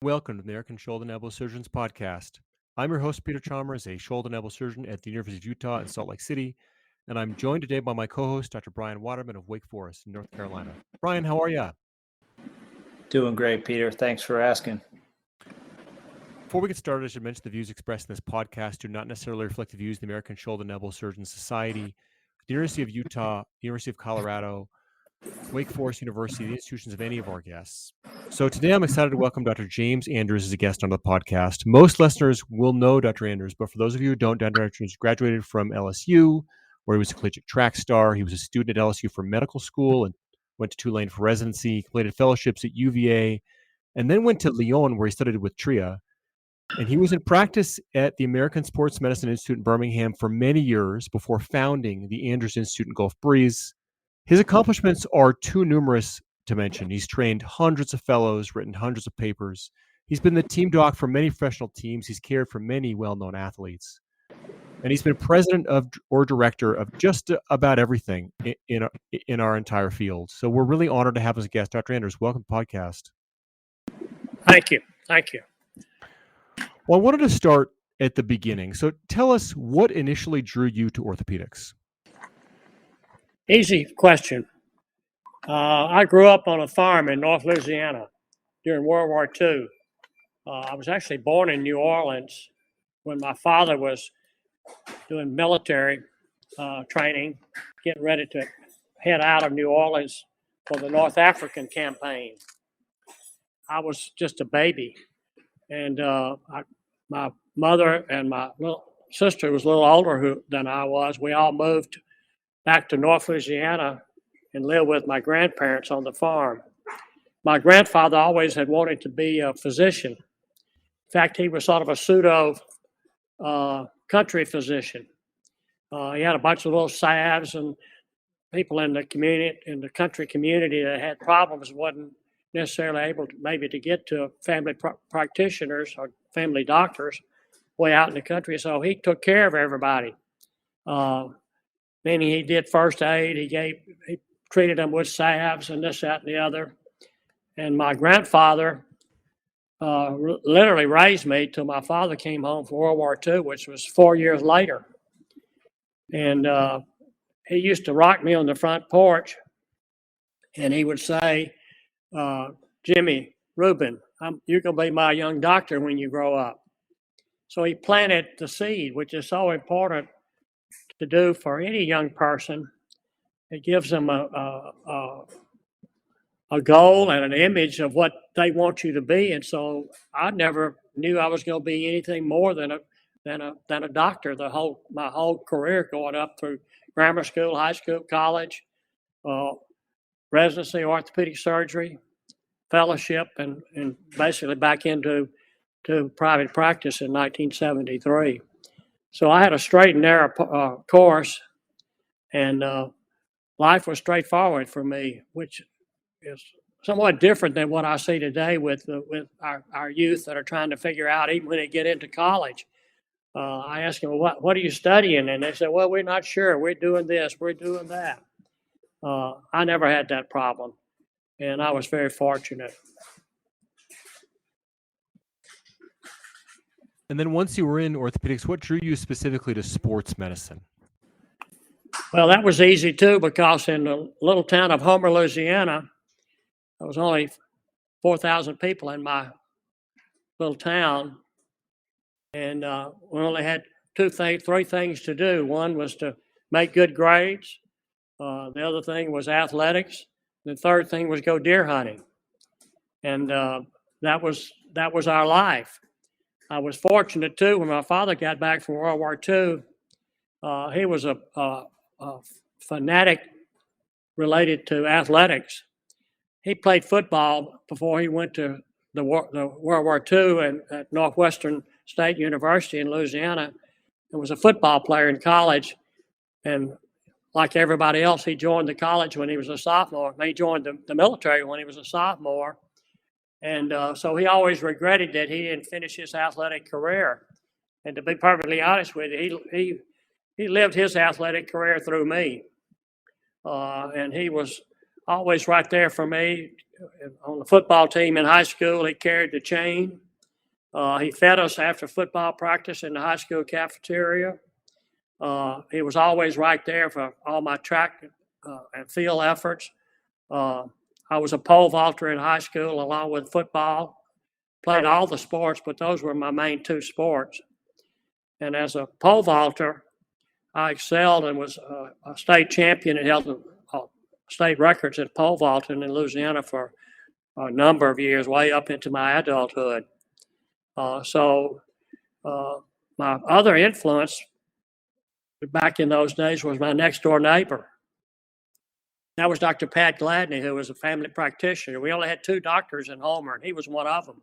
Welcome to the American Shoulder and Elbow Surgeons Podcast. I'm your host, Peter Chalmers, a shoulder and elbow surgeon at the University of Utah in Salt Lake City, and I'm joined today by my co-host, Dr. Brian Waterman of Wake Forest in North Carolina. Brian, how are you? Doing great, Peter. Thanks for asking. Before we get started, I should mention the views expressed in this podcast do not necessarily reflect the views of the American Shoulder and Elbow Surgeons Society, the University of Utah, the University of Colorado, Wake Forest University, the institutions of any of our guests. So today I'm excited to welcome Dr. James Andrews as a guest on the podcast. Most listeners will know Dr. Andrews, but for those of you who don't, Dr. Andrews graduated from LSU, where he was a collegiate track star. He was a student at LSU for medical school and went to Tulane for residency, completed fellowships at UVA, and then went to Lyon, where he studied with Tria. And he was in practice at the American Sports Medicine Institute in Birmingham for many years before founding the Andrews Institute in Gulf Breeze. His accomplishments are too numerous to mention. He's trained hundreds of fellows, written hundreds of papers. He's been the team doc for many professional teams. He's cared for many well-known athletes. And he's been president of or director of just about everything in our entire field. So we're really honored to have as a guest, Dr. Andrews. Welcome to the podcast. Thank you. Thank you. Well, I wanted to start at the beginning. So tell us what initially drew you to orthopedics. Easy question. I grew up on a farm in North Louisiana during World War II. I was actually born in New Orleans when my father was doing military training, getting ready to head out of New Orleans for the North African campaign. I was just a baby, and my mother and my little sister, who was a little older than I was, we all moved back to North Louisiana and lived with my grandparents on the farm. My grandfather always had wanted to be a physician. In fact, he was sort of a pseudo country physician. He had a bunch of little salves, and people in the community, in the country community that had problems wasn't necessarily able to maybe to get to family practitioners or family doctors way out in the country. So he took care of everybody. Meaning he did first aid. He treated them with salves and this, that, and the other. And my grandfather literally raised me till my father came home from World War II, which was 4 years later. And he used to rock me on the front porch, and he would say, Jimmy, Reuben, you're going to be my young doctor when you grow up. So he planted the seed, which is so important to do for any young person. It gives them a goal and an image of what they want you to be. And so I never knew I was going to be anything more than a doctor. My whole career going up through grammar school, high school, college, residency, orthopedic surgery, fellowship, and basically back into private practice in 1973. So I had a straight and narrow course, and life was straightforward for me, which is somewhat different than what I see today with our youth that are trying to figure out, even when they get into college. I asked them, what are you studying? And they said, well, we're not sure. We're doing this. We're doing that. I never had that problem, and I was very fortunate. And then once you were in orthopedics, what drew you specifically to sports medicine? Well, that was easy too, because in the little town of Homer, Louisiana, there was only 4,000 people in my little town, and we only had three things to do. One was to make good grades. The other thing was athletics. The third thing was go deer hunting, and that was our life. I was fortunate too when my father got back from World War II. He was a fanatic related to athletics. He played football before he went to the World War II and at Northwestern State University in Louisiana, and was a football player in college. And like everybody else, he joined the college when he was a sophomore. He joined the military when he was a sophomore. And so he always regretted that he didn't finish his athletic career. And to be perfectly honest with you, he lived his athletic career through me. And he was always right there for me, on the football team in high school. He carried the chain. He fed us after football practice in the high school cafeteria. He was always right there for all my track and field efforts. I was a pole vaulter in high school along with football. Played all the sports, but those were my main two sports. And as a pole vaulter, I excelled and was a state champion and held state records in pole vaulting in Louisiana for a number of years, way up into my adulthood. So my other influence back in those days was my next door neighbor. That was Dr. Pat Gladney, who was a family practitioner. We only had 2 doctors in Homer, and he was one of them.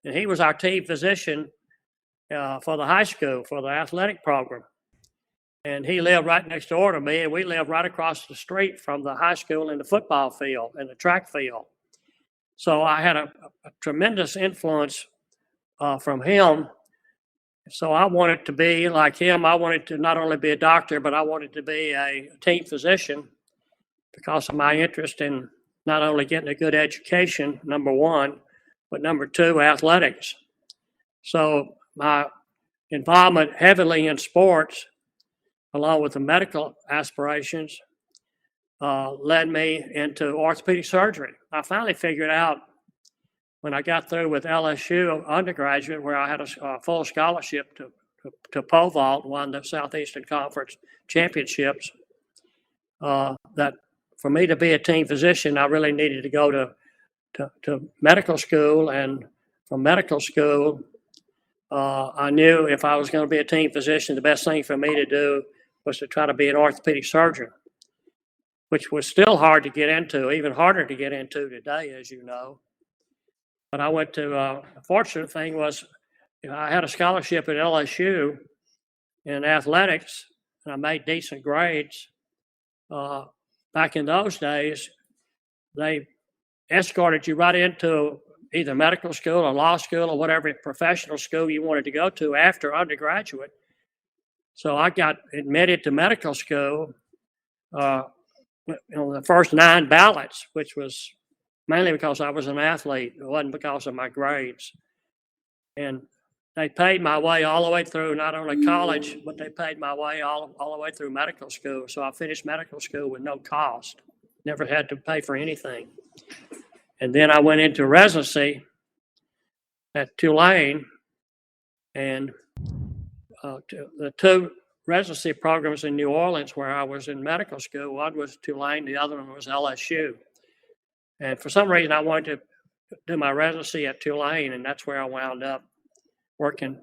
And he was our team physician for the high school, for the athletic program. And he lived right next door to me, and we lived right across the street from the high school and the football field and the track field. So I had a tremendous influence from him. So I wanted to be like him. I wanted to not only be a doctor, but I wanted to be a team physician because of my interest in not only getting a good education, number one, but number two, athletics. So my involvement heavily in sports, along with the medical aspirations, led me into orthopedic surgery. I finally figured out when I got through with LSU undergraduate, where I had a full scholarship to pole vault, won the Southeastern Conference championships, that for me to be a team physician, I really needed to go to medical school. And from medical school, I knew if I was going to be a team physician, the best thing for me to do was to try to be an orthopedic surgeon, which was still hard to get into, even harder to get into today, as you know. But I went to, the fortunate thing was I had a scholarship at LSU in athletics, and I made decent grades. Back in those days, they escorted you right into either medical school or law school or whatever professional school you wanted to go to after undergraduate. So I got admitted to medical school on the first 9 ballots, which was mainly because I was an athlete. It wasn't because of my grades. And they paid my way all the way through not only college, but they paid my way all the way through medical school. So I finished medical school with no cost. Never had to pay for anything. And then I went into residency at Tulane, and the 2 residency programs in New Orleans where I was in medical school, one was Tulane, the other one was LSU. And for some reason, I wanted to do my residency at Tulane, and that's where I wound up working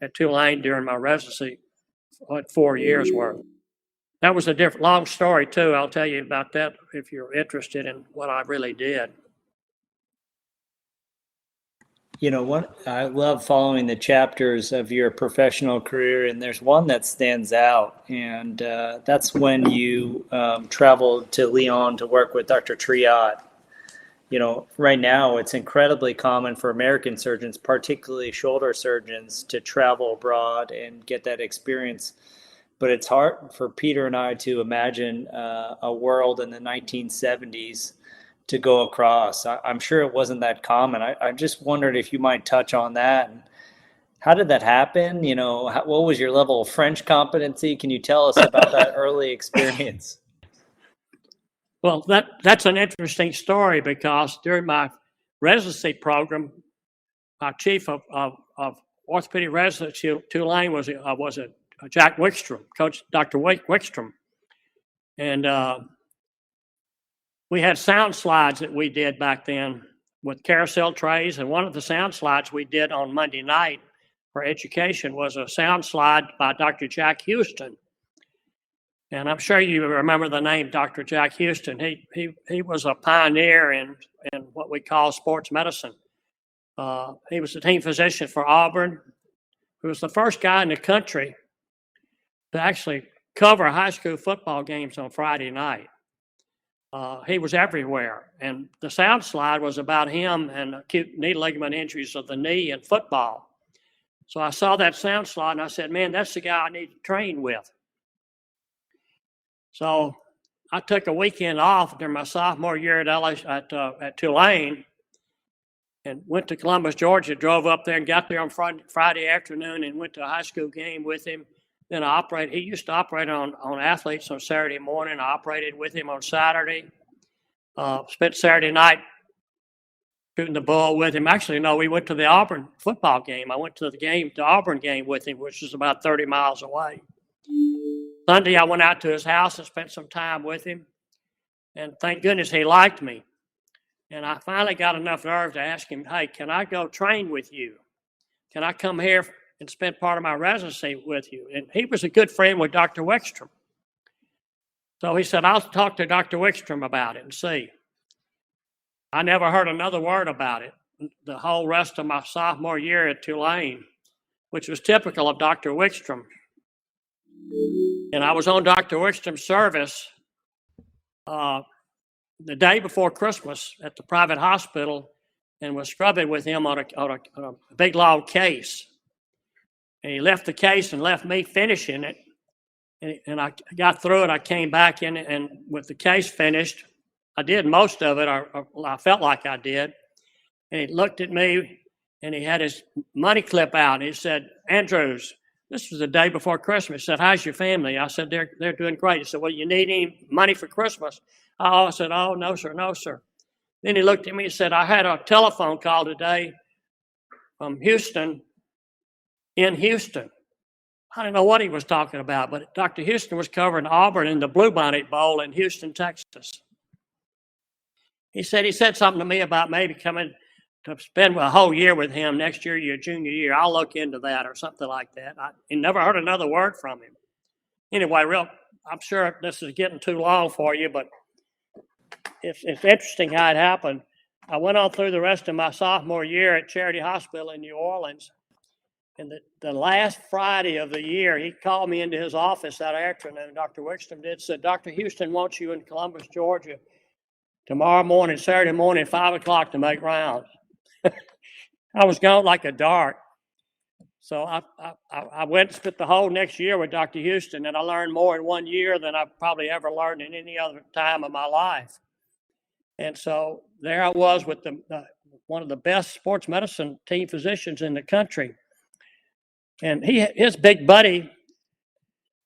at Tulane during my residency, 4 years worth. That was a long story, too. I'll tell you about that if you're interested in what I really did. You know what? I love following the chapters of your professional career, and there's one that stands out, and that's when you traveled to Lyon to work with Dr. Triot. You know, right now it's incredibly common for American surgeons, particularly shoulder surgeons, to travel abroad and get that experience. But it's hard for Peter and I to imagine a world in the 1970s to go across. I'm sure it wasn't that common. I just wondered if you might touch on that. And how did that happen? You know, what was your level of French competency? Can you tell us about that early experience? Well, that's an interesting story because during my residency program, our chief of orthopedic residency at Tulane was Jack Wickstrom, Coach Dr. Wickstrom. And we had sound slides that we did back then with carousel trays. And one of the sound slides we did on Monday night for education was a sound slide by Dr. Jack Houston. And I'm sure you remember the name Dr. Jack Houston. He was a pioneer in what we call sports medicine. He was the team physician for Auburn. He was the first guy in the country to actually cover high school football games on Friday night. He was everywhere. And the sound slide was about him and acute knee ligament injuries of the knee in football. So I saw that sound slide and I said, man, that's the guy I need to train with. So I took a weekend off during my sophomore year at Tulane, and went to Columbus, Georgia, drove up there and got there on Friday afternoon and went to a high school game with him. Then he used to operate on athletes on Saturday morning. I operated with him on Saturday. Spent Saturday night shooting the bull with him. Actually, no, we went to the Auburn football game. I went to the Auburn game with him, which is about 30 miles away. Sunday, I went out to his house and spent some time with him. And thank goodness he liked me. And I finally got enough nerve to ask him, hey, can I go train with you? Can I come here and spend part of my residency with you? And he was a good friend with Dr. Wickstrom. So he said, I'll talk to Dr. Wickstrom about it and see. I never heard another word about it the whole rest of my sophomore year at Tulane, which was typical of Dr. Wickstrom. And I was on Dr. Wickstrom's service the day before Christmas at the private hospital, and was scrubbing with him on a big long case. And he left the case and left me finishing it. And I got through it. I came back in, and with the case finished, I did most of it. I felt like I did. And he looked at me, and he had his money clip out. And he said, Andrews, this was the day before Christmas. He said, how's your family? I said, they're doing great. He said, well, you need any money for Christmas? I said, oh, no, sir, no, sir. Then he looked at me and said, I had a telephone call today from Houston, in Houston. I don't know what he was talking about, but Dr. Houston was covering Auburn in the Bluebonnet Bowl in Houston, Texas. He said something to me about maybe coming to spend a whole year with him next year, your junior year. I'll look into that or something like that. I never heard another word from him. Anyway, I'm sure this is getting too long for you, but it's interesting how it happened. I went on through the rest of my sophomore year at Charity Hospital in New Orleans. And the last Friday of the year, he called me into his office that afternoon, Dr. Wickstrom did, said, Dr. Houston wants you in Columbus, Georgia, tomorrow morning, Saturday morning, 5 o'clock to make rounds. I was gone like a dart. So I went and spent the whole next year with Dr. Houston, and I learned more in 1 year than I've probably ever learned in any other time of my life. And so there I was with one of the best sports medicine team physicians in the country. And his big buddy,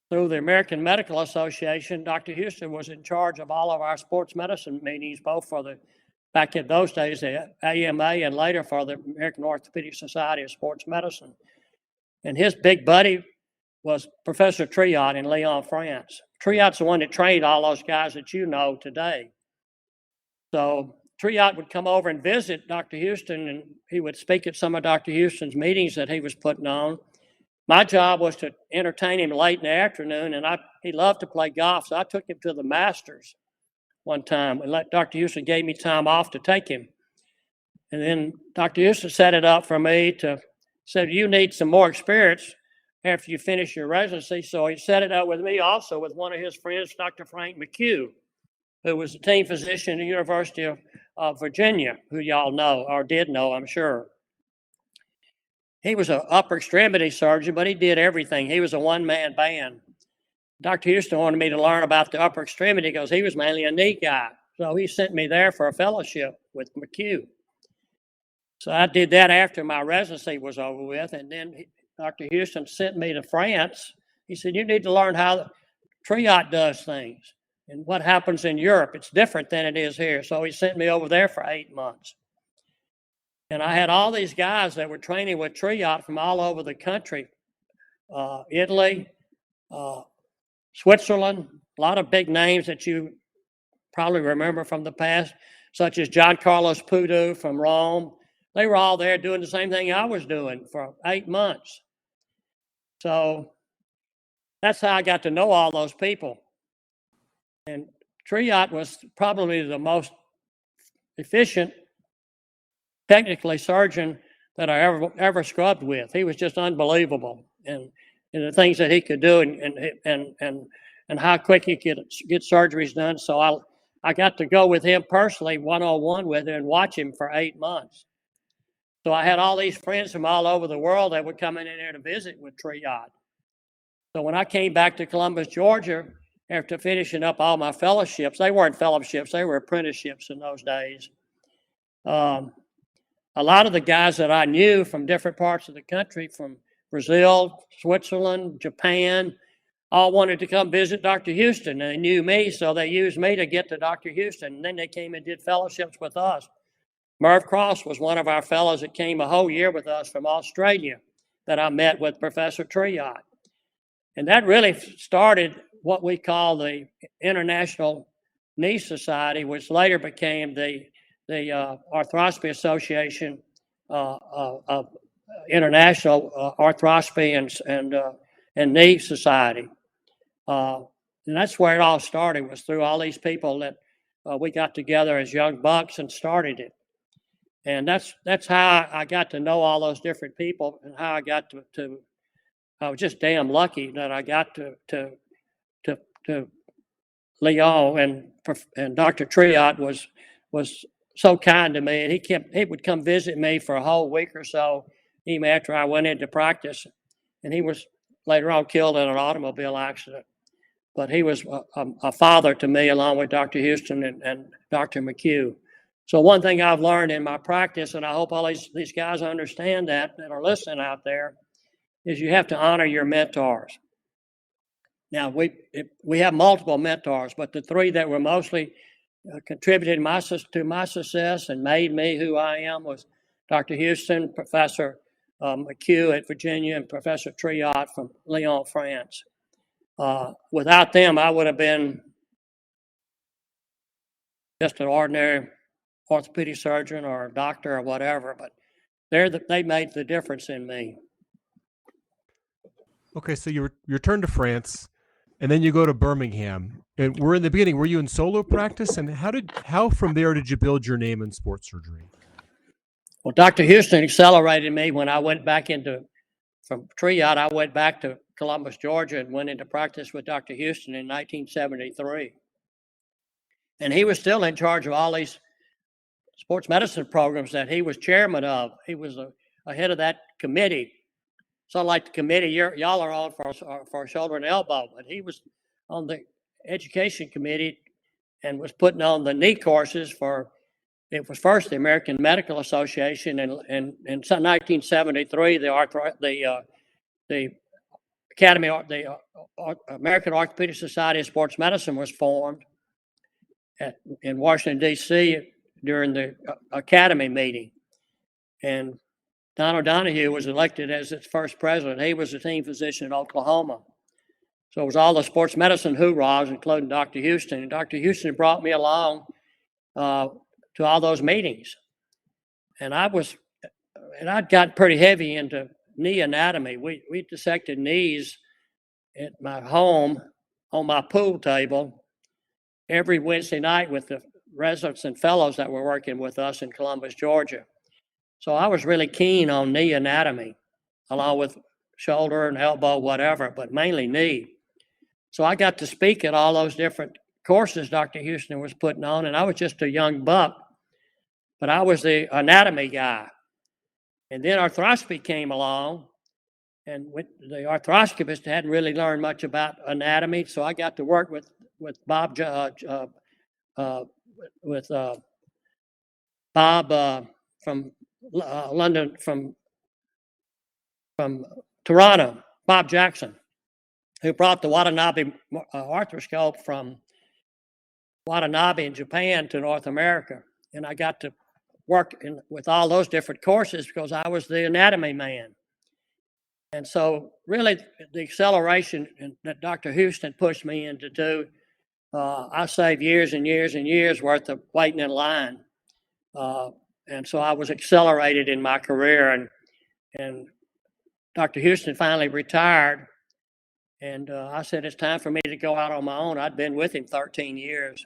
through the American Medical Association, Dr. Houston was in charge of all of our sports medicine meetings, both back in those days, the AMA, and later for the American Orthopedic Society of Sports Medicine. And his big buddy was Professor Triot in Lyon, France. Triot's the one that trained all those guys that you know today. So Triot would come over and visit Dr. Houston, and he would speak at some of Dr. Houston's meetings that he was putting on. My job was to entertain him late in the afternoon, and he loved to play golf, so I took him to the Masters one time, and Dr. Houston gave me time off to take him. And then Dr. Houston set it up for me said, you need some more experience after you finish your residency. So he set it up with me also with one of his friends, Dr. Frank McHugh, who was a team physician at the University of Virginia, who y'all know, or did know, I'm sure. He was an upper extremity surgeon, but he did everything. He was a one-man band. Dr. Houston wanted me to learn about the upper extremity because he was mainly a knee guy. So he sent me there for a fellowship with McHugh. So I did that after my residency was over with. And then Dr. Houston sent me to France. He said, you need to learn how Triot does things and what happens in Europe. It's different than it is here. So he sent me over there for 8 months. And I had all these guys that were training with Triot from all over the country, Italy, Switzerland, a lot of big names that you probably remember from the past, such as John Carlos Pudu from Rome. They were all there doing the same thing I was doing for 8 months. So that's how I got to know all those people. And Triot was probably the most efficient, technically, surgeon that I ever scrubbed with. He was just unbelievable, and the things that he could do, and how quick he could get surgeries done. So I got to go with him personally, one-on-one with him, and watch him for 8 months. So I had all these friends from all over the world that were coming in there to visit with Triot. So when I came back to Columbus, Georgia, after finishing up all my fellowships. They weren't fellowships, they were apprenticeships in those days. A lot of the guys that I knew from different parts of the country, from Brazil, Switzerland, Japan, all wanted to come visit Dr. Houston. And they knew me, so they used me to get to Dr. Houston. And then they came and did fellowships with us. Merv Cross was one of our fellows that came a whole year with us from Australia that I met with Professor Triot. And that really started what we call the International Knee Society, which later became the Arthroscopy Association of International Arthroscopy and Knee Society. And that's where it all started, was through all these people that we got together as young bucks and started it. And that's how I got to know all those different people, and how I got to I was just damn lucky that I got to Lyon, and Dr. Triot was so kind to me, and he would come visit me for a whole week or so, even after I went into practice. And he was later on killed in an automobile accident. But he was a father to me, along with Dr. Houston and Dr. McHugh. So one thing I've learned in my practice, and I hope all these guys understand that are listening out there, is you have to honor your mentors. Now, we have multiple mentors, but the three that were mostly contributed to my success and made me who I am was Dr. Houston, Professor McHugh at Virginia, and Professor Triot from Lyon, France. Without them, I would have been just an ordinary orthopedic surgeon or a doctor or whatever, but they made the difference in me. Okay, so you return to France, and then you go to Birmingham. And we're in the beginning. Were you in solo practice, and how from there did you build your name in sports surgery? Well, Dr. Houston accelerated me when I went back from Triot. I went back to Columbus, Georgia, and went into practice with Dr. Houston in 1973. And he was still in charge of all these sports medicine programs that he was chairman of. He was a head of that committee. So like the committee y'all are on for shoulder and elbow, but he was on the education committee and was putting on the knee courses for, it was first the American Medical Association, and in 1973 the Academy, the American Orthopedic Society of Sports Medicine was formed in Washington, D.C. during the Academy meeting. And Don O'Donoghue was elected as its first president. He was a team physician in Oklahoma. So it was all the sports medicine hoorahs, including Dr. Houston. And Dr. Houston brought me along to all those meetings. And I'd gotten pretty heavy into knee anatomy. We dissected knees at my home on my pool table every Wednesday night with the residents and fellows that were working with us in Columbus, Georgia. So I was really keen on knee anatomy, along with shoulder and elbow, whatever, but mainly knee. So I got to speak at all those different courses Dr. Houston was putting on, and I was just a young buck, but I was the anatomy guy. And then arthroscopy came along, and the arthroscopist hadn't really learned much about anatomy, so I got to work with Bob from London, from Toronto, Bob Jackson, who brought the Watanabe arthroscope from Watanabe in Japan to North America. And I got to work with all those different courses because I was the anatomy man. And so really the acceleration that Dr. Houston pushed me into do, I saved years and years and years worth of waiting in line. And so I was accelerated in my career, and Dr. Houston finally retired. And I said, it's time for me to go out on my own. I'd been with him 13 years.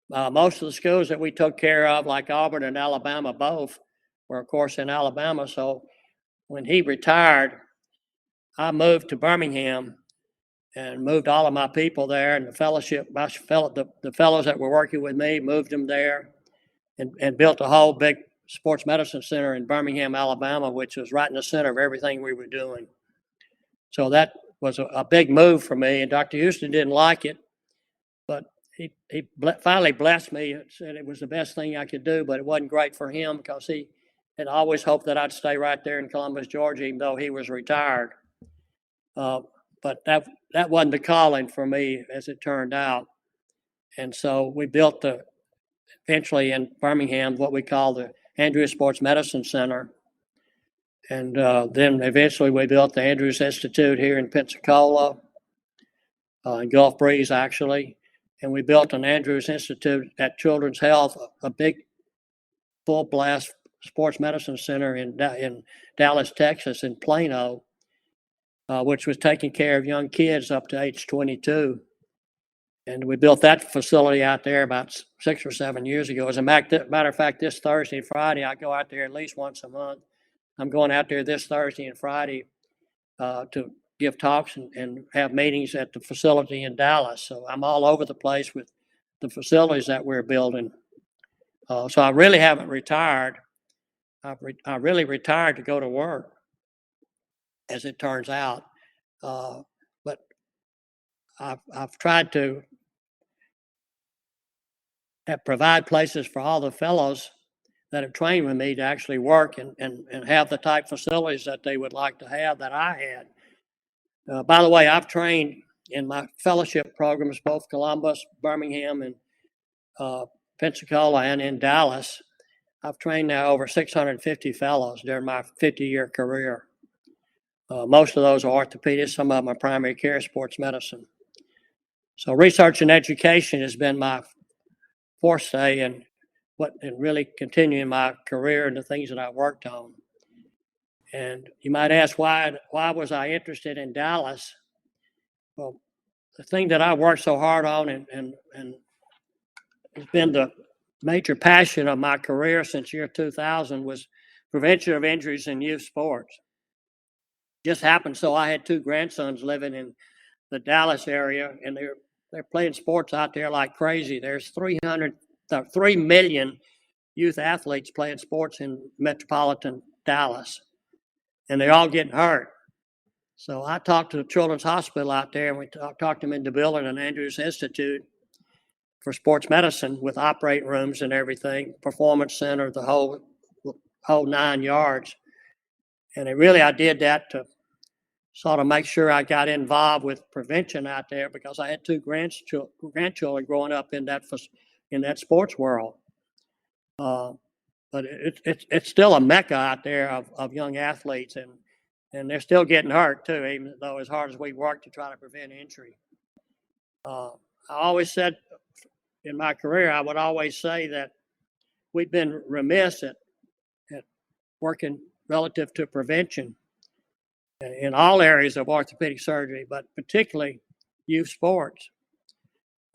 Most of the schools that we took care of, like Auburn and Alabama both, were, of course, in Alabama. So when he retired, I moved to Birmingham and moved all of my people there, and the fellowship, the fellows that were working with me, moved them there, and built a whole big sports medicine center in Birmingham, Alabama, which was right in the center of everything we were doing. So that was a big move for me, and Dr. Houston didn't like it. finally blessed me and said it was the best thing I could do, but it wasn't great for him because he had always hoped that I'd stay right there in Columbus, Georgia, even though he was retired. But that wasn't the calling for me, as it turned out. And so we built eventually in Birmingham what we call the Andrews Sports Medicine Center. And then eventually we built the Andrews Institute here in Pensacola, in Gulf Breeze, actually. And we built an Andrews Institute at Children's Health, a big full blast sports medicine center in Dallas, Texas, in Plano, which was taking care of young kids up to age 22. And we built that facility out there about 6 or 7 years ago. As a matter of fact, this Thursday and Friday, I go out there at least once a month. I'm going out there this Thursday and Friday to give talks and have meetings at the facility in Dallas. So I'm all over the place with the facilities that we're building. So I really haven't retired. I really retired to go to work, as it turns out. But I've tried to provide places for all the fellows that have trained with me to actually work and have the type facilities that they would like to have that I had. By the way, I've trained in my fellowship programs, both Columbus, Birmingham, and Pensacola, and in Dallas. I've trained now over 650 fellows during my 50-year career. Most of those are orthopedists, some of them are primary care sports medicine. So research and education has been my forte and really continuing my career and the things that I worked on. And you might ask, why was I interested in Dallas? Well, the thing that I worked so hard on and has been the major passion of my career since year 2000 was prevention of injuries in youth sports. Just happened so I had 2 grandsons living in the Dallas area, and they're playing sports out there like crazy. There's 3 million youth athletes playing sports in metropolitan Dallas, and they're all getting hurt. So I talked to the Children's Hospital out there, and we talked them into building an Andrews Institute for sports medicine with operating rooms and everything, performance center, the whole 9 yards. And I did that to sort of make sure I got involved with prevention out there, because I had 2 grandchildren growing up in that sports world. But it's still a mecca out there of young athletes, and they're still getting hurt too, even though as hard as we work to try to prevent injury. I always said in my career, I would always say that we've been remiss at working relative to prevention in all areas of orthopedic surgery, but particularly youth sports.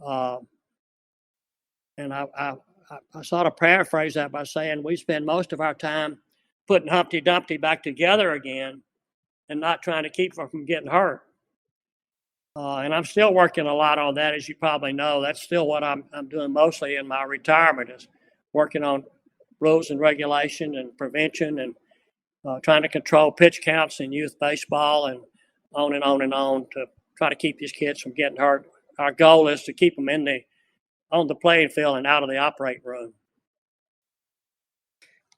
And I sort of paraphrase that by saying we spend most of our time putting Humpty Dumpty back together again and not trying to keep them from getting hurt. And I'm still working a lot on that, as you probably know. That's still what I'm doing mostly in my retirement, is working on rules and regulation and prevention, and trying to control pitch counts in youth baseball, and on and on and on, to try to keep these kids from getting hurt. Our goal is to keep them on the playing field and out of the operating room.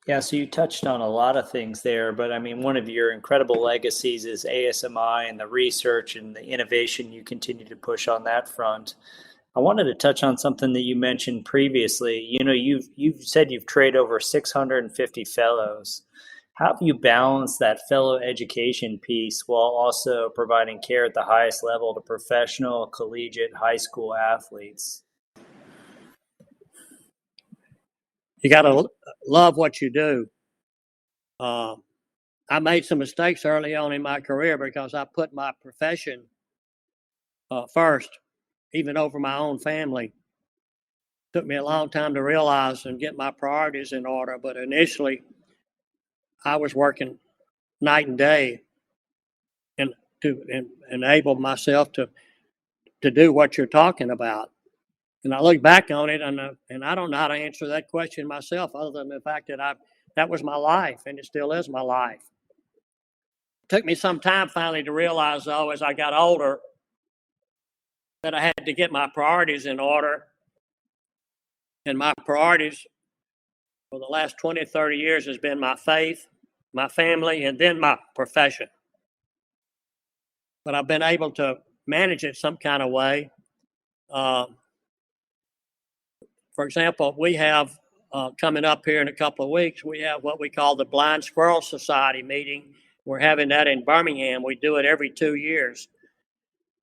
Yeah, so you touched on a lot of things there, but I mean, one of your incredible legacies is ASMI and the research and the innovation you continue to push on that front. I wanted to touch on something that you mentioned previously. You know, you've said you've trained over 650 fellows. How have you balanced that fellow education piece while also providing care at the highest level to professional, collegiate, high school athletes? You got to love what you do. I made some mistakes early on in my career because I put my profession first, even over my own family. It took me a long time to realize and get my priorities in order, but initially I was working night and day and to enable myself to do what you're talking about. And I look back on it, and I don't know how to answer that question myself, other than the fact that that was my life, and it still is my life. It took me some time finally to realize, though, as I got older, that I had to get my priorities in order And my priorities for the last 20, 30 years has been my faith, my family, and then my profession. But I've been able to manage it some kind of way. For example, we have coming up here in a couple of weeks, we have what we call the Blind Squirrel Society meeting. We're having that in Birmingham. We do it every 2 years.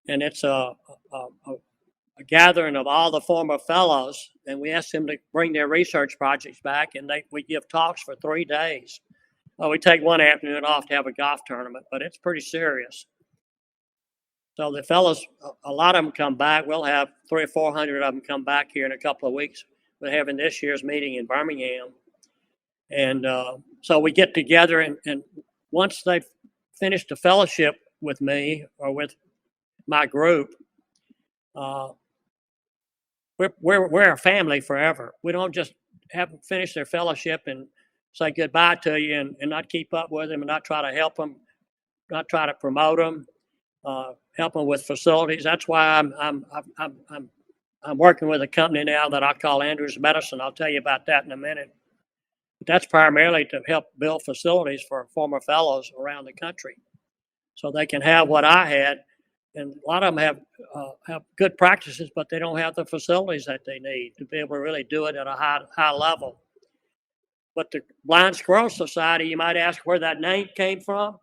And it's a gathering of all the former fellows, and we ask them to bring their research projects back, and we give talks for 3 days. We take one afternoon off to have a golf tournament, but it's pretty serious. So the fellows, a lot of them come back. We'll have 300 or 400 of them come back here in a couple of weeks. We're having this year's meeting in Birmingham. And so we get together, and once they've finished the fellowship with me or with my group, we're a family forever. We don't just have them finish their fellowship and say goodbye to you and not keep up with them and not try to help them, not try to promote them. Help them with facilities. That's why I'm working with a company now that I call Andrews Medicine. I'll tell you about that in a minute. But that's primarily to help build facilities for former fellows around the country, so they can have what I had. And a lot of them have good practices, but they don't have the facilities that they need to be able to really do it at a high level. But the Blind Squirrel Society, you might ask where that name came from.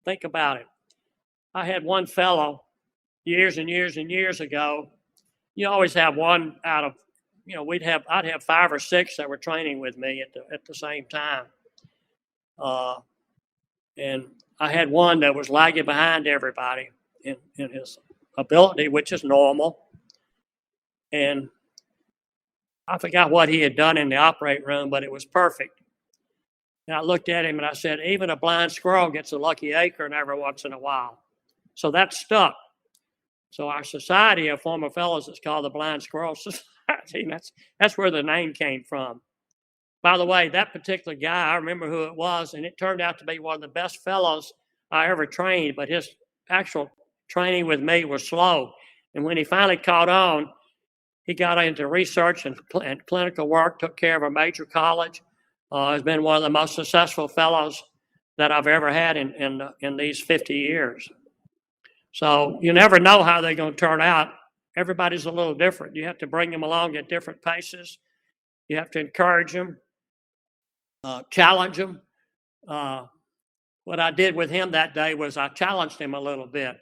Think about it. I had one fellow years and years and years ago. You always have one out of, I'd have 5 or 6 that were training with me at the same time. And I had one that was lagging behind everybody in his ability, which is normal. And I forgot what he had done in the operating room, but it was perfect. And I looked at him and I said, even a blind squirrel gets a lucky acorn every once in a while. So that stuck. So our society of former fellows is called the Blind Squirrel Society. And that's where the name came from. By the way, that particular guy, I remember who it was, and it turned out to be one of the best fellows I ever trained, but his actual training with me was slow. And when he finally caught on, he got into research and clinical work, took care of a major college, has been one of the most successful fellows that I've ever had in these 50 years. So you never know how they're going to turn out. Everybody's a little different. You have to bring them along at different paces. You have to encourage them, challenge them. What I did with him that day was I challenged him a little bit,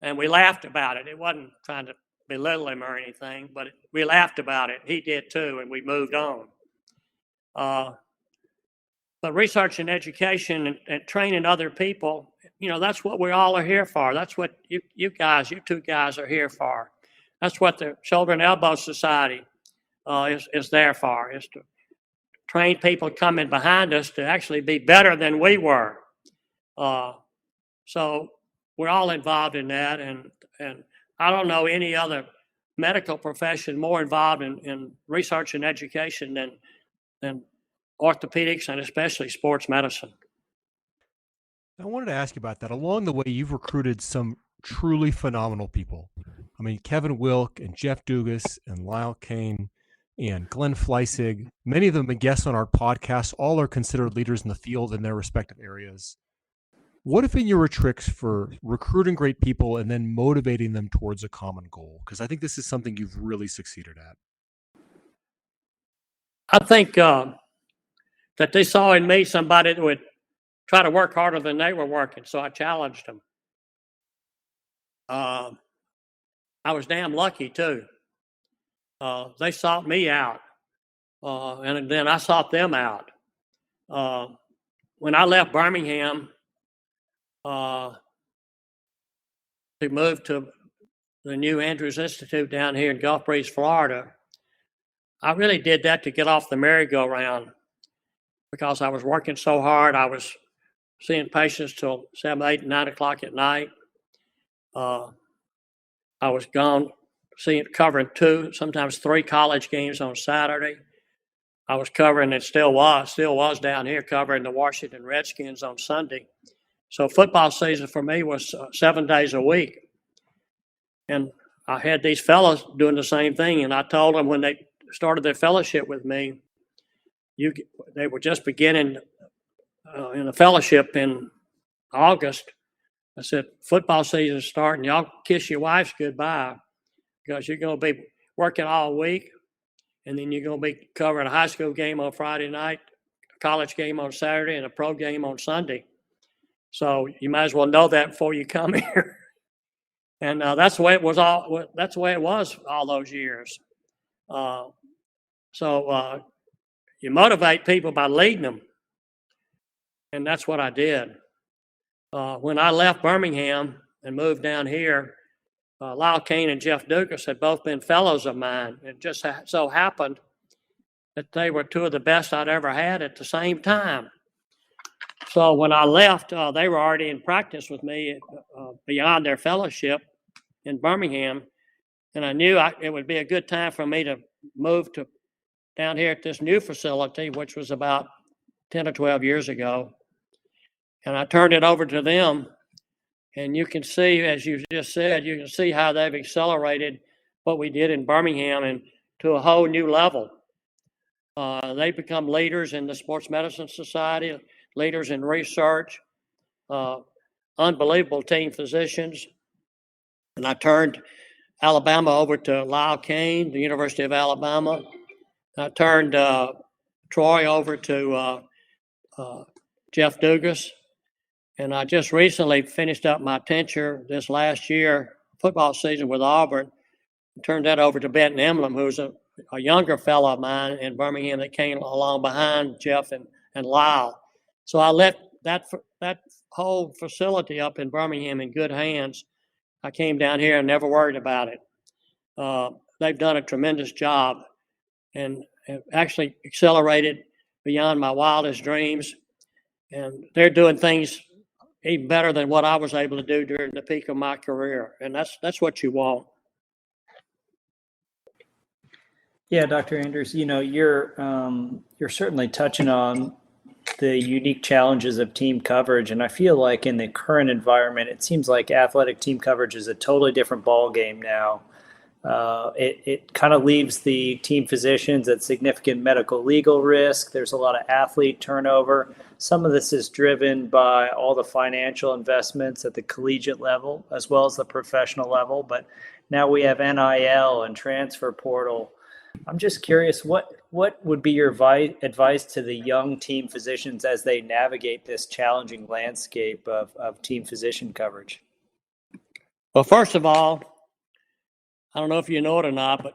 and we laughed about it. It wasn't trying to belittle him or anything, but we laughed about it. He did too, and we moved on. But research and education and training other people, that's what we all are here for. That's what you two guys are here for. That's what the Shoulder and Elbow Society is there for, is to train people coming behind us to actually be better than we were. So we're all involved in that, and I don't know any other medical profession more involved in research and education than orthopedics and especially sports medicine. I wanted to ask you about that. Along the way, you've recruited some truly phenomenal people. I mean, Kevin Wilk and Jeff Dugas and Lyle Kane and Glenn Fleissig, many of them have been guests on our podcast. All are considered leaders in the field in their respective areas. What have been your tricks for recruiting great people and then motivating them towards a common goal? Because I think this is something you've really succeeded at. I think that they saw in me somebody that would try to work harder than they were working, so I challenged them. I was damn lucky, too. They sought me out, and then I sought them out. When I left Birmingham to move to the new Andrews Institute down here in Gulf Breeze, Florida, I really did that to get off the merry-go-round because I was working so hard. I was seeing patients till 7, 8, 9 o'clock at night. I was gone covering 2, sometimes 3 college games on Saturday. I was covering, and still was down here covering the Washington Redskins on Sunday. So football season for me was 7 days a week. And I had these fellows doing the same thing, and I told them when they started their fellowship with me, they were just beginning in a fellowship in August. I said, football season's starting. Y'all kiss your wives goodbye because you're going to be working all week, and then you're going to be covering a high school game on Friday night, a college game on Saturday, and a pro game on Sunday. So you might as well know that before you come here. And that's the way it was That's the way it was all those years. So you motivate people by leading them, and that's what I did. When I left Birmingham and moved down here, Lyle Kane and Jeff Dugas had both been fellows of mine. It just so happened that they were two of the best I'd ever had at the same time. So when I left, they were already in practice with me beyond their fellowship in Birmingham, and I knew it would be a good time for me to move to down here at this new facility, which was about 10 or 12 years ago. And I turned it over to them. And you can see, as you just said, you can see how they've accelerated what we did in Birmingham and to a whole new level. They've become leaders in the Sports Medicine Society, leaders in research, unbelievable team physicians. And I turned Alabama over to Lyle Kane, the University of Alabama. I turned Troy over to Jeff Dugas. And I just recently finished up my tenure this last year, football season with Auburn. Turned that over to Benton Emblem, who's a younger fellow of mine in Birmingham that came along behind Jeff and Lyle. So I left that whole facility up in Birmingham in good hands. I came down here and never worried about it. They've done a tremendous job and have actually accelerated beyond my wildest dreams. And they're doing things even better than what I was able to do during the peak of my career. And that's what you want. Yeah, Dr. Anders, you're certainly touching on the unique challenges of team coverage. And I feel like in the current environment, it seems like athletic team coverage is a totally different ball game now. It kind of leaves the team physicians at significant medical legal risk. There's a lot of athlete turnover. Some of this is driven by all the financial investments at the collegiate level as well as the professional level. But now we have NIL and transfer portal. I'm just curious, what would be your advice to the young team physicians as they navigate this challenging landscape of team physician coverage? Well, first of all, I don't know if you know it or not, but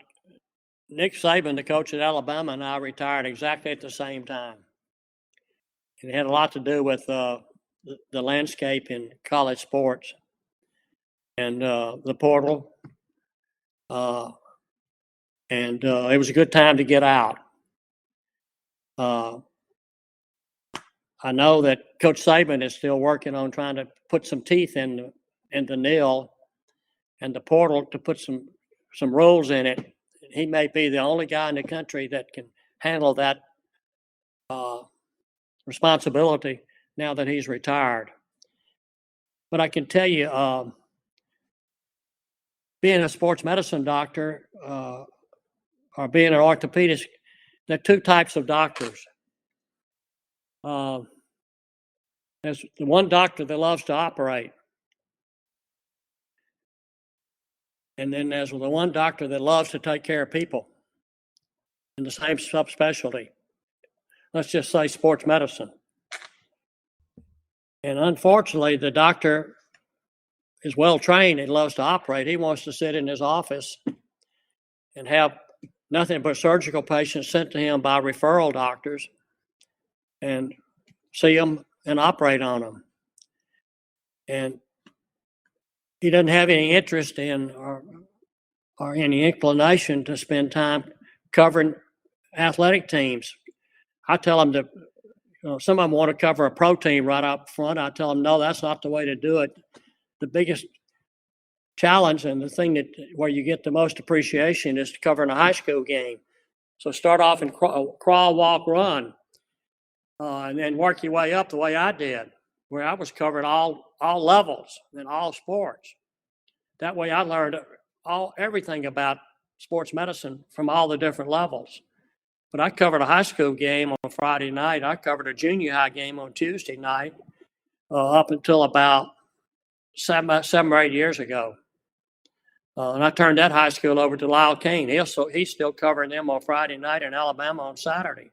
Nick Saban, the coach at Alabama, and I retired exactly at the same time. And it had a lot to do with the landscape in college sports and the portal. And it was a good time to get out. I know that Coach Saban is still working on trying to put some teeth in the NIL and the portal to put some rules in it. He may be the only guy in the country that can handle that responsibility now that he's retired. But I can tell you, being a sports medicine doctor or being an orthopedist, there are two types of doctors. There's the one doctor that loves to operate. And then there's the one doctor that loves to take care of people in the same subspecialty. Let's just say sports medicine. And unfortunately, the doctor is well trained and loves to operate. He wants to sit in his office and have nothing but surgical patients sent to him by referral doctors and see them and operate on them. And he doesn't have any interest in or any inclination to spend time covering athletic teams. I tell them that some of them want to cover a pro team right up front. I tell them, no, that's not the way to do it. The biggest challenge and the thing where you get the most appreciation is covering a high school game. So start off and crawl, walk, run, and then work your way up the way I did, where I was covering all levels and all sports. That way I learned everything about sports medicine from all the different levels. But I covered a high school game on Friday night. I covered a junior high game on Tuesday night up until about seven or 8 years ago. And I turned that high school over to Lyle Kane. He's still covering them on Friday night in Alabama on Saturday.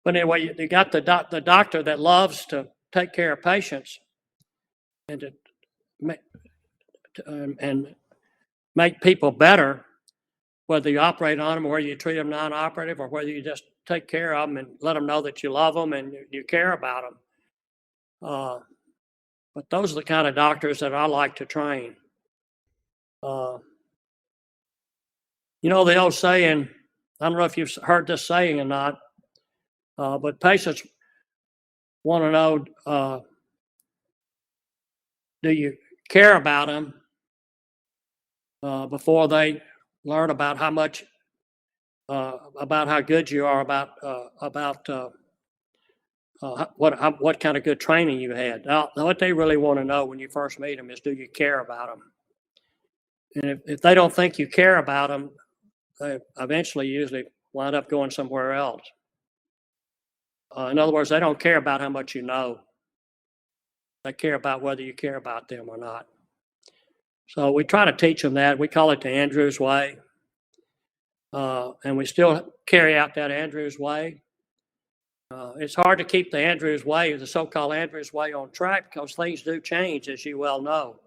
But anyway, you got the doctor that loves to take care of patients and make people better, whether you operate on them or whether you treat them non-operative or whether you just take care of them and let them know that you love them and you care about them. But those are the kind of doctors that I like to train. You know, the old saying, I don't know if you've heard this saying or not, but patients want to know, do you care about them before they learn about how much, about how good you are, about what kind of good training you had. Now, what they really want to know when you first meet them is, do you care about them? And if they don't think you care about them, they eventually usually wind up going somewhere else. In other words, they don't care about how much you know. They care about whether you care about them or not. So we try to teach them that. We call it the Andrews Way. And we still carry out that Andrews Way. It's hard to keep the Andrews Way, the so-called Andrews Way, on track because things do change, as you well know.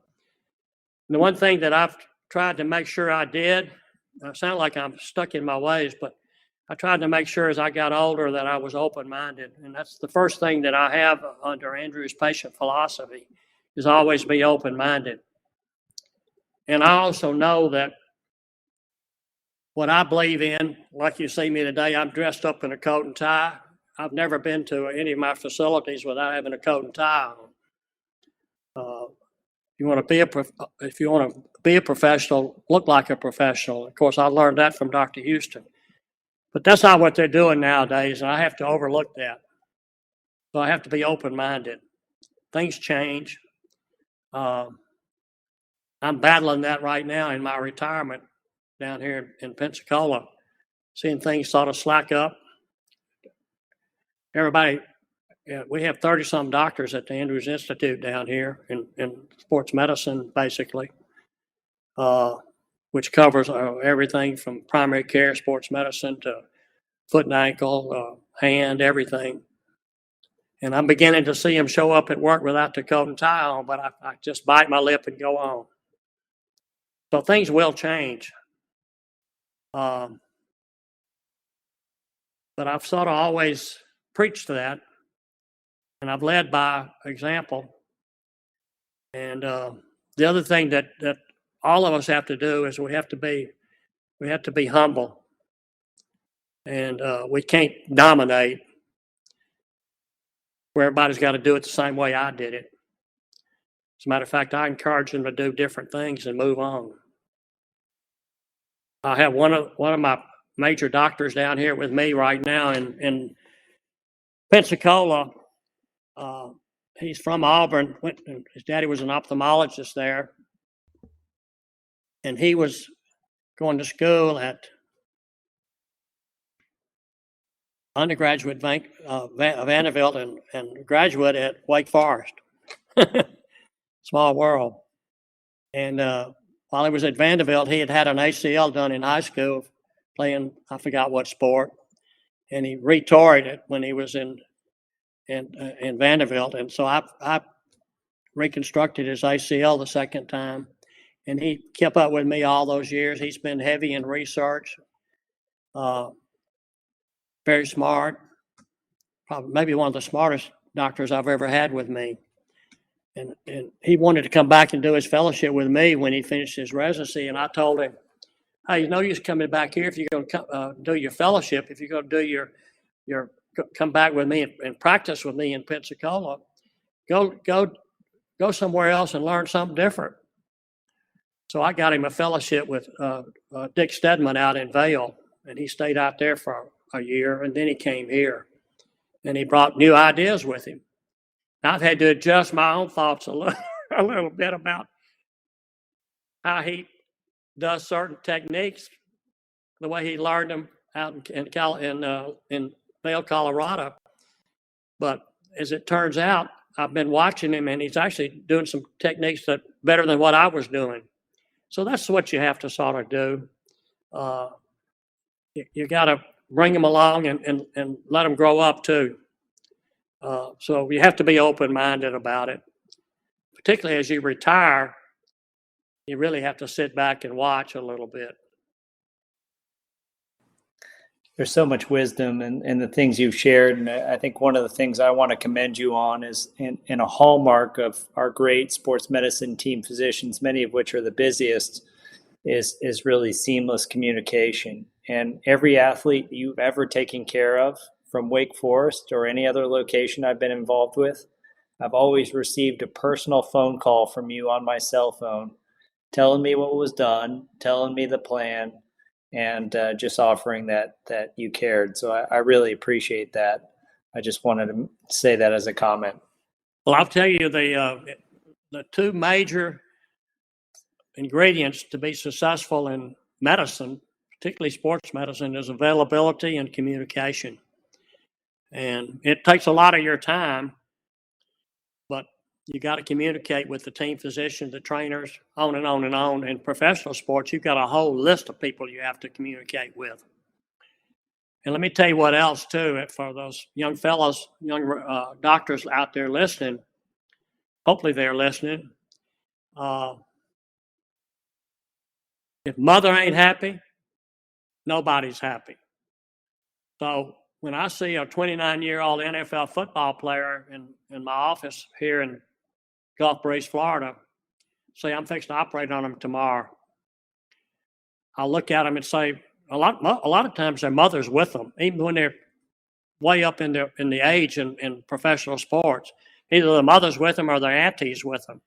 And the one thing that I've tried to make sure I did, I sound like I'm stuck in my ways, but I tried to make sure as I got older that I was open-minded. And that's the first thing that I have under Andrew's patient philosophy, is always be open-minded. And I also know that what I believe in, like you see me today, I'm dressed up in a coat and tie. I've never been to any of my facilities without having a coat and tie on. If you want to be a professional, look like a professional. Of course, I learned that from Dr. Houston. But that's not what they're doing nowadays, and I have to overlook that. So I have to be open-minded. Things change. I'm battling that right now in my retirement down here in Pensacola, seeing things sort of slack up. Everybody, we have 30-some doctors at the Andrews Institute down here in sports medicine, basically, which covers everything from primary care, sports medicine, to foot and ankle, hand, everything. And I'm beginning to see them show up at work without the coat and tie on, but I just bite my lip and go on. So things will change. But I've sort of always preached that, and I've led by example. And the other thing that all of us have to do is we have to be humble, and we can't dominate where everybody's got to do it the same way I did it. As a matter of fact, I encourage them to do different things and move on. I have one of my major doctors down here with me right now in Pensacola. He's from Auburn. His daddy was an ophthalmologist there, and he was going to school at undergraduate Vanderbilt and graduate at Wake Forest. Small world. And while he was at Vanderbilt, he had an ACL done in high school playing, I forgot what sport, and he retore it when he was in Vanderbilt. And so I reconstructed his ACL the second time, and he kept up with me all those years. He's been heavy in research, very smart, probably maybe one of the smartest doctors I've ever had with me. And he wanted to come back and do his fellowship with me when he finished his residency. And I told him, hey, no use coming back here if you're going to do your fellowship. If you're going to do your come back with me and practice with me in Pensacola, go somewhere else and learn something different. So I got him a fellowship with Dick Stedman out in Vail, and he stayed out there for a year, and then he came here, and he brought new ideas with him. I've had to adjust my own thoughts a little bit about how he does certain techniques the way he learned them out in Vail, Colorado. But as it turns out, I've been watching him, and he's actually doing some techniques that better than what I was doing. So that's what you have to sort of do. You got to bring them along and let them grow up too. So you have to be open-minded about it. Particularly as you retire, you really have to sit back and watch a little bit. There's so much wisdom in the things you've shared. And I think one of the things I want to commend you on is in a hallmark of our great sports medicine team physicians, many of which are the busiest, is really seamless communication. And every athlete you've ever taken care of, from Wake Forest or any other location I've been involved with, I've always received a personal phone call from you on my cell phone, telling me what was done, telling me the plan, and just offering that you cared. So I really appreciate that. I just wanted to say that as a comment. Well, I'll tell you the two major ingredients to be successful in medicine, particularly sports medicine, is availability and communication. And it takes a lot of your time, but you got to communicate with the team physician, the trainers, on and on and on. In professional sports, you've got a whole list of people you have to communicate with. And let me tell you what else, too, for those young fellows, young doctors out there listening, hopefully they're listening. If mother ain't happy, nobody's happy. So when I see a 29-year-old NFL football player in my office here in Gulf Breeze, Florida, say I'm fixing to operate on them tomorrow, I'll look at them and say, a lot of times their mother's with them, even when they're way up in the age in professional sports. Either the mother's with them or their auntie's with them.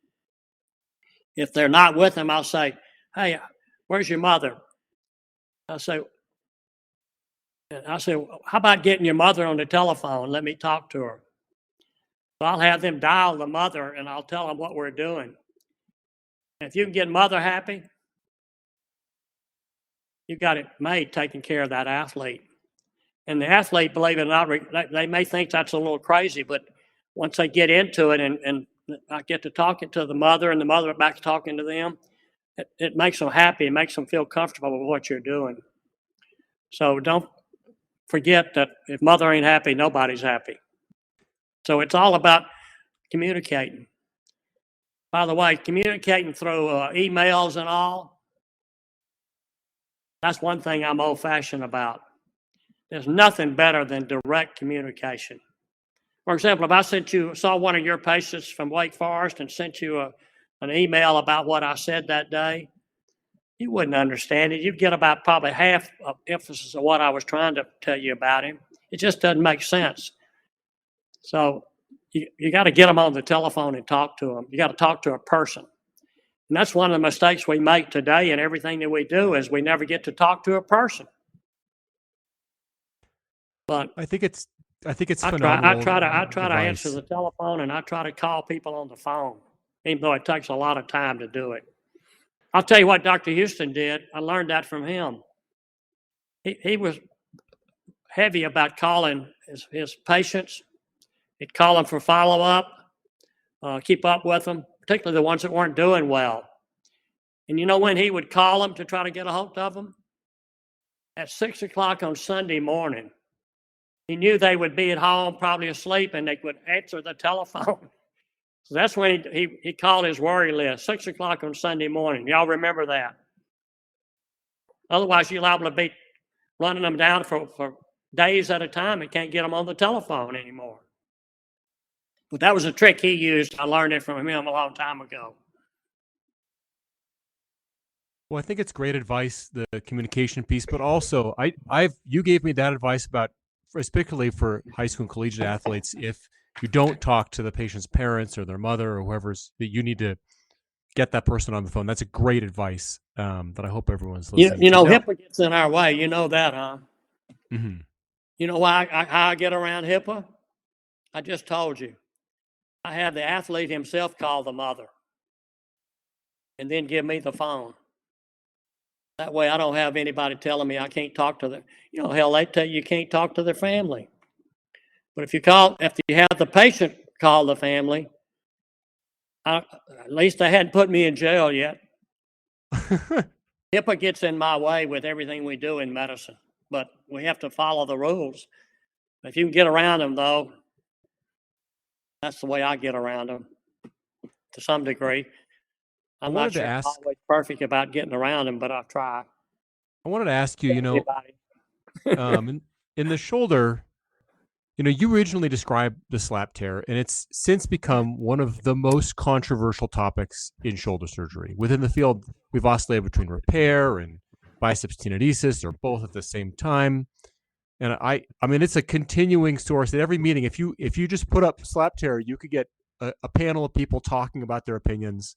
If they're not with them, I'll say, hey, where's your mother? I say, how about getting your mother on the telephone? Let me talk to her. So I'll have them dial the mother, and I'll tell them what we're doing. And if you can get mother happy, you got it made taking care of that athlete. And the athlete, believe it or not, they may think that's a little crazy, but once they get into it and I get to talking to the mother and the mother back to talking to them, it makes them happy. It makes them feel comfortable with what you're doing. So don't forget that if mother ain't happy, nobody's happy. So it's all about communicating. By the way, communicating through emails and all, that's one thing I'm old-fashioned about. There's nothing better than direct communication. For example, if I saw one of your patients from Wake Forest and sent you an email about what I said that day, you wouldn't understand it. You'd get about probably half of emphasis of what I was trying to tell you about him. It just doesn't make sense. So you got to get them on the telephone and talk to them. You got to talk to a person. And that's one of the mistakes we make today in everything that we do is we never get to talk to a person. But I think it's phenomenal. I try to answer the telephone, and I try to call people on the phone, even though it takes a lot of time to do it. I'll tell you what Dr. Houston did. I learned that from him. He was heavy about calling his patients. He'd call them for follow-up, keep up with them, particularly the ones that weren't doing well. And you know when he would call them to try to get a hold of them? At 6 o'clock on Sunday morning. He knew they would be at home, probably asleep, and they would answer the telephone. So that's when he called his worry list, 6 o'clock on Sunday morning. Y'all remember that? Otherwise, you're liable to be running them down for days at a time and can't get them on the telephone anymore. But that was a trick he used. I learned it from him a long time ago. Well, I think it's great advice, the communication piece, but also you gave me that advice about, especially for high school and collegiate athletes, if you don't talk to the patient's parents or their mother or whoever's, that you need to get that person on the phone. That's a great advice that I hope everyone's listening. You know, HIPAA gets in our way. You know that, huh? Mm-hmm. You know why how I get around HIPAA? I just told you. I have the athlete himself call the mother and then give me the phone. That way I don't have anybody telling me I can't talk to hell, they tell you can't talk to their family. But if you have the patient call the family, at least they hadn't put me in jail yet. HIPAA gets in my way with everything we do in medicine, but we have to follow the rules. If you can get around them, though, that's the way I get around them to some degree. I'm not sure I'm always perfect about getting around them, but I'll try. I wanted to ask you, in the shoulder, you originally described the slap tear, and it's since become one of the most controversial topics in shoulder surgery. Within the field, we've oscillated between repair and biceps tenodesis, or both at the same time. And I mean, it's a continuing source at every meeting. If you just put up slap tear, you could get a panel of people talking about their opinions.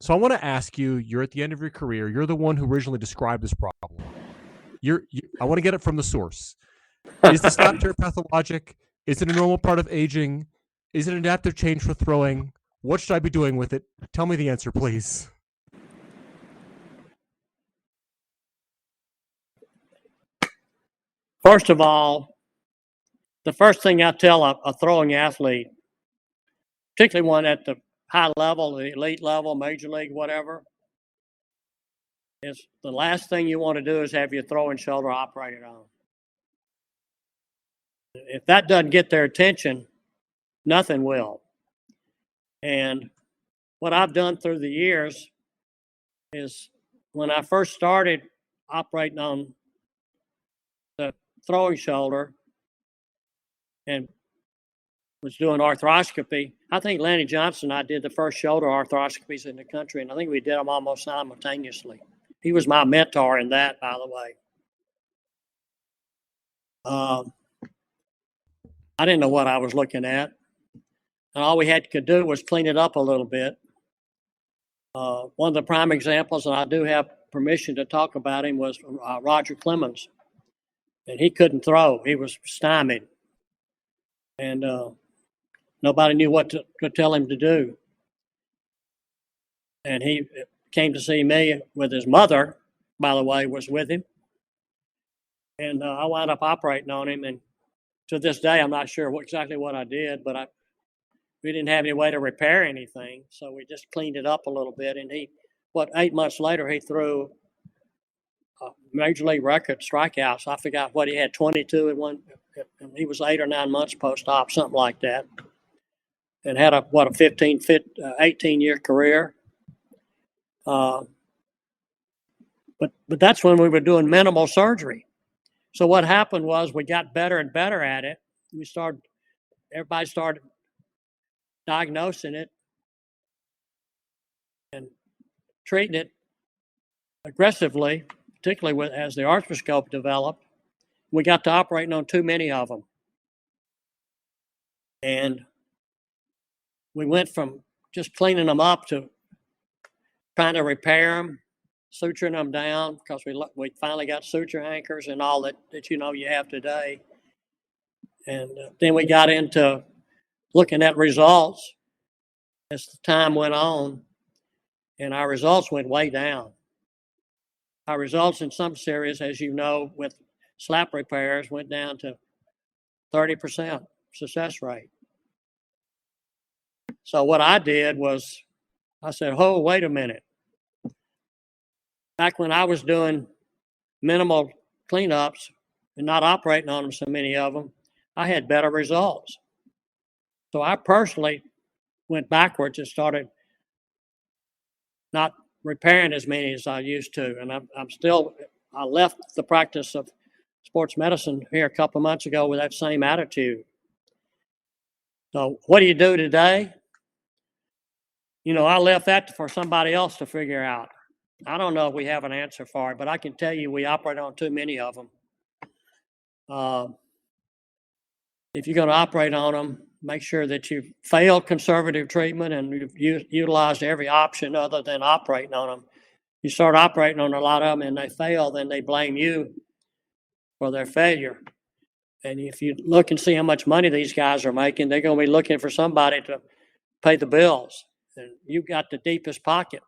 So I want to ask you, you're at the end of your career. You're the one who originally described this problem. I want to get it from the source. Is the slap tear pathologic? Is it a normal part of aging? Is it an adaptive change for throwing? What should I be doing with it? Tell me the answer, please. First of all, the first thing I tell a throwing athlete, particularly one at the high level, the elite level, major league, whatever, is the last thing you want to do is have your throwing shoulder operated on. If that doesn't get their attention, nothing will. And what I've done through the years is when I first started operating on the throwing shoulder and was doing arthroscopy, I think Lanny Johnson and I did the first shoulder arthroscopies in the country, and I think we did them almost simultaneously. He was my mentor in that, by the way. I didn't know what I was looking at, and all we had to do was clean it up a little bit. One of the prime examples, and I do have permission to talk about him, was Roger Clemens. And he couldn't throw. He was stymied. And nobody knew what to tell him to do. And he came to see me with his mother, by the way, was with him. And I wound up operating on him. And to this day, I'm not sure exactly what I did, but we didn't have any way to repair anything. So we just cleaned it up a little bit. And 8 months later, he threw a major league record strikeouts. I forgot what he had, 22 in one. He was 8 or 9 months post-op, something like that. And had a 18-year career. But that's when we were doing minimal surgery. So what happened was we got better and better at it. Everybody started diagnosing it and treating it aggressively, particularly as the arthroscope developed. We got to operating on too many of them. And we went from just cleaning them up to trying to repair them, suturing them down, because we finally got suture anchors and all that you have today. And then we got into looking at results as the time went on, and our results went way down. Our results in some series, as you know, with slap repairs went down to 30% success rate. So what I did was I said, oh, wait a minute. Back when I was doing minimal cleanups and not operating on them, so many of them, I had better results. So I personally went backwards and started not repairing as many as I used to. And I left the practice of sports medicine here a couple of months ago with that same attitude. So what do you do today? I left that for somebody else to figure out. I don't know if we have an answer for it, but I can tell you we operate on too many of them. If you're going to operate on them, make sure that you've failed conservative treatment and you've utilized every option other than operating on them. You start operating on a lot of them and they fail, then they blame you for their failure. And if you look and see how much money these guys are making, they're going to be looking for somebody to pay the bills. And you've got the deepest pocket,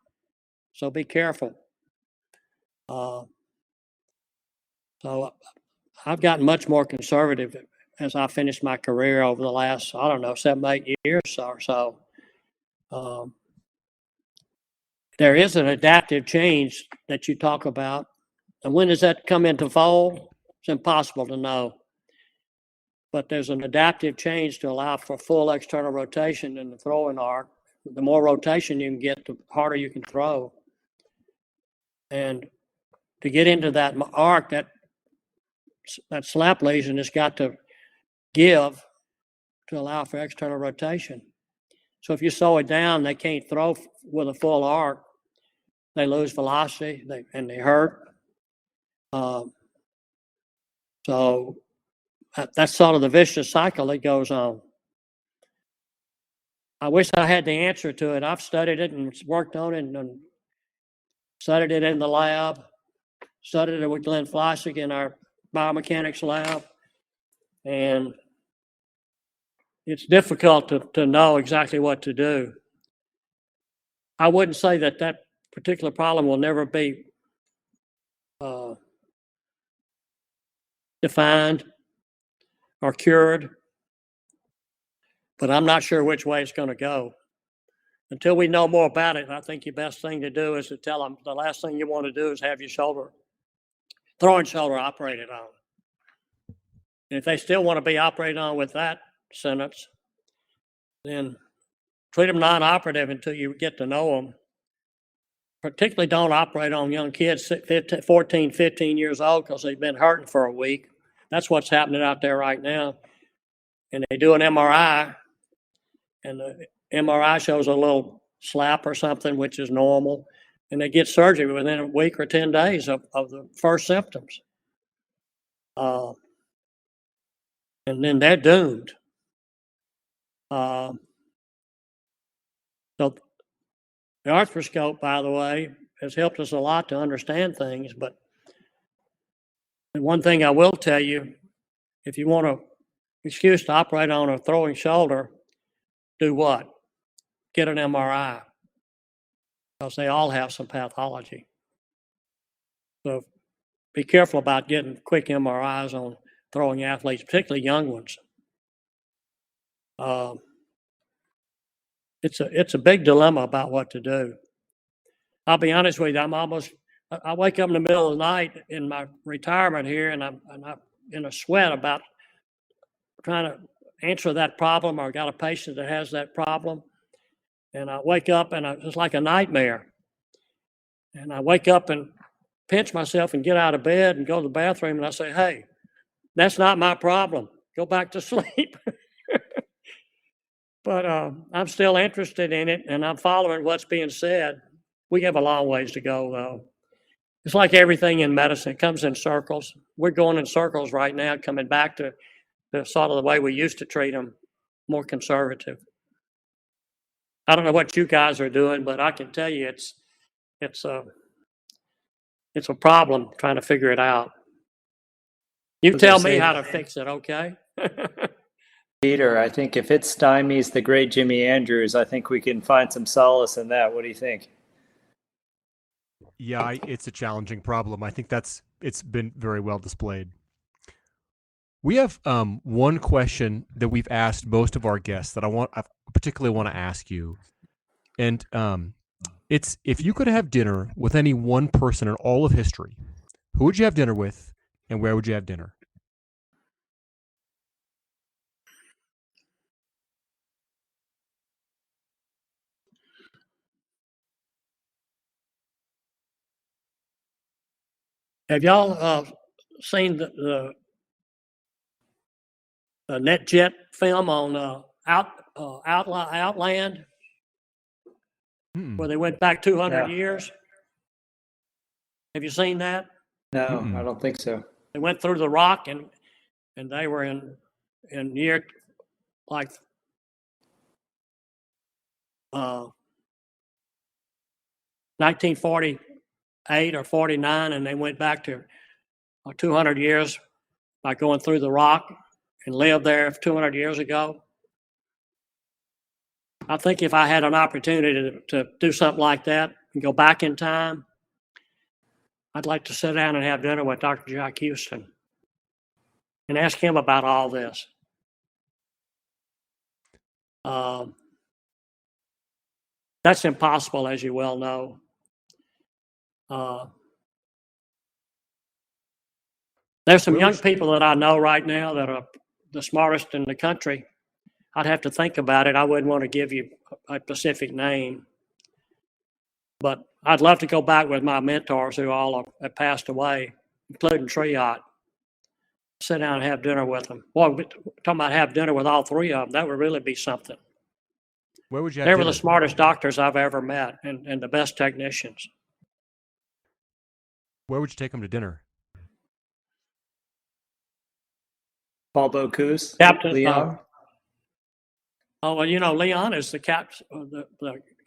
so be careful. So I've gotten much more conservative as I finished my career over the last, I don't know, 7, 8 years or so. There is an adaptive change that you talk about. And when does that come into fold? It's impossible to know. But there's an adaptive change to allow for full external rotation in the throwing arc. The more rotation you can get, the harder you can throw. And to get into that arc, that slap lesion has got to give to allow for external rotation. So if you slow it down, they can't throw with a full arc. They lose velocity and they hurt. So that's sort of the vicious cycle that goes on. I wish I had the answer to it. I've studied it and worked on it and studied it in the lab, studied it with Glenn Fleissig in our biomechanics lab. And it's difficult to know exactly what to do. I wouldn't say that particular problem will never be defined or cured, but I'm not sure which way it's going to go. Until we know more about it, I think the best thing to do is to tell them the last thing you want to do is have your throwing shoulder operated on. And if they still want to be operated on with that sentence, then treat them non-operative until you get to know them. Particularly don't operate on young kids, 14, 15 years old, because they've been hurting for a week. That's what's happening out there right now. And they do an MRI, and the MRI shows a little slap or something, which is normal. And they get surgery within a week or 10 days of the first symptoms. And then they're doomed. So the arthroscope, by the way, has helped us a lot to understand things. But one thing I will tell you, if you want an excuse to operate on a throwing shoulder, do what? Get an MRI, because they all have some pathology. So be careful about getting quick MRIs on throwing athletes, particularly young ones. It's a big dilemma about what to do. I'll be honest with you, I wake up in the middle of the night in my retirement here, and I'm in a sweat about trying to answer that problem, or got a patient that has that problem. And I wake up and it's like a nightmare. And I wake up and pinch myself and get out of bed and go to the bathroom, and I say, hey, that's not my problem. Go back to sleep. But I'm still interested in it, and I'm following what's being said. We have a long ways to go, though. It's like everything in medicine. It comes in circles. We're going in circles right now, coming back to the sort of the way we used to treat them, more conservative. I don't know what you guys are doing, but I can tell you it's a problem trying to figure it out. You tell me how to fix it, okay? Peter, I think if it stymies the great Jimmy Andrews, I think we can find some solace in that. What do you think? Yeah, it's a challenging problem. I think it's been very well displayed. We have one question that we've asked most of our guests that I particularly want to ask you, and it's, if you could have dinner with any one person in all of history, who would you have dinner with, and where would you have dinner? Have y'all seen the NetJet film on Outland, where they went back 200 years? Have you seen that? No, I don't think so. They went through the rock, and they were in year like 1948 or 49, and they went back to 200 years by going through the rock and lived there 200 years ago. I think if I had an opportunity to do something like that and go back in time, I'd like to sit down and have dinner with Dr. Jack Houston and ask him about all this. That's impossible, as you well know. There's some young people that I know right now that are the smartest in the country. I'd have to think about it. I wouldn't want to give you a specific name. But I'd love to go back with my mentors who all have passed away, including Triot. Sit down and have dinner with them. Boy, talking about have dinner with all three of them, that would really be something. Where would you have They dinner? were the smartest doctors I've ever met and the best technicians. Where would you take them to dinner? Paul Bocuse, Captain Leon. Well, you know, Leon is the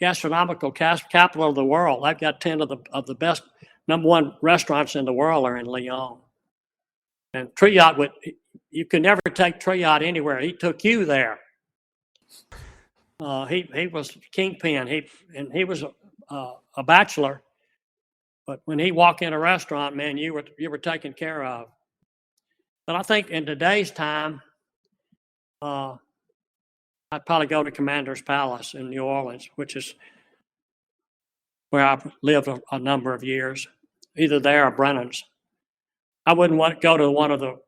gastronomical capital of the world. I've got 10 of the best #1 restaurants in the world are in Leon. And Triot you could never take Triot anywhere. He took you there. He was kingpin. He was a bachelor, but when he walked in a restaurant, man, you were taken care of. But I think in today's time, I'd probably go to Commander's Palace in New Orleans, which is where I've lived a number of years, either there or Brennan's. I wouldn't want to go to one of the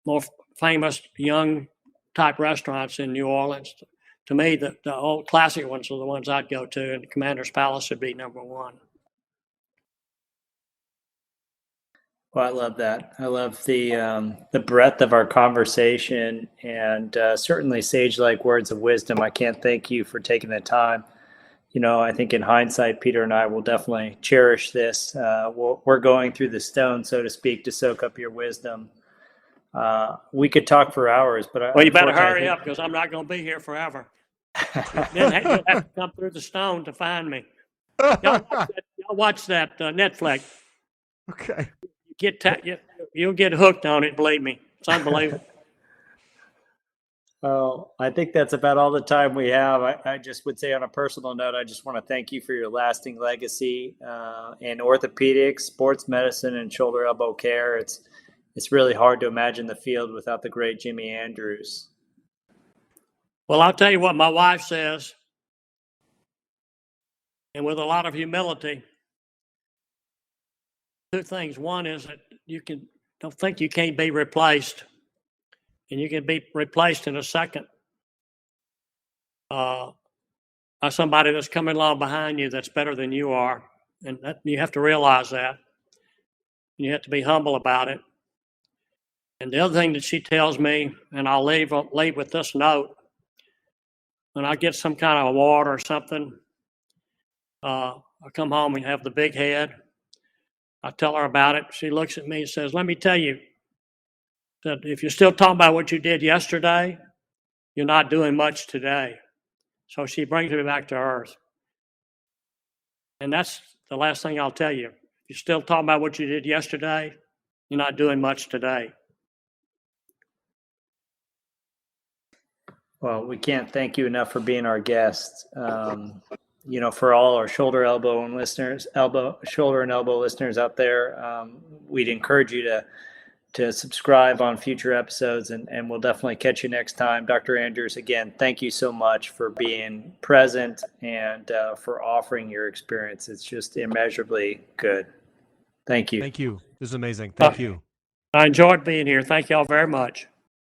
more famous young type restaurants in New Orleans. To me, the old classic ones are the ones I'd go to, and Commander's Palace would be #1. Well, I love that. I love the breadth of our conversation, and certainly sage-like words of wisdom. I can't thank you for taking the time. You know, I think in hindsight, Peter and I will definitely cherish this. We're going through the stone, so to speak, to soak up your wisdom. We could talk for hours, but well, you better hurry up because I'm not going to be here forever. Then you'll have to come through the stone to find me. Y'all watch that Netflix. Okay. You'll get hooked on it. Believe me, it's unbelievable. Oh, I think that's about all the time we have. I just would say on a personal note, I just want to thank you for your lasting legacy in orthopedics, sports medicine, and shoulder elbow care. It's really hard to imagine the field without the great Jimmy Andrews. Well, I'll tell you what my wife says, and with a lot of humility, 2 things. One is that don't think you can't be replaced, and you can be replaced in a second by somebody that's coming along behind you that's better than you are, and you have to realize that. And you have to be humble about it. And the other thing that she tells me, and I'll leave with this note, when I get some kind of award or something, I come home and have the big head. I tell her about it. She looks at me and says, let me tell you that if you're still talking about what you did yesterday, you're not doing much today. So she brings me back to earth. And that's the last thing I'll tell you. If you're still talking about what you did yesterday, you're not doing much today. Well, we can't thank you enough for being our guest. You know, for all our shoulder and elbow listeners out there, we'd encourage you to subscribe on future episodes, and we'll definitely catch you next time. Dr. Andrews, again, thank you so much for being present and for offering your experience. It's just immeasurably good. Thank you. Thank you. This is amazing. Thank you. I enjoyed being here. Thank you all very much.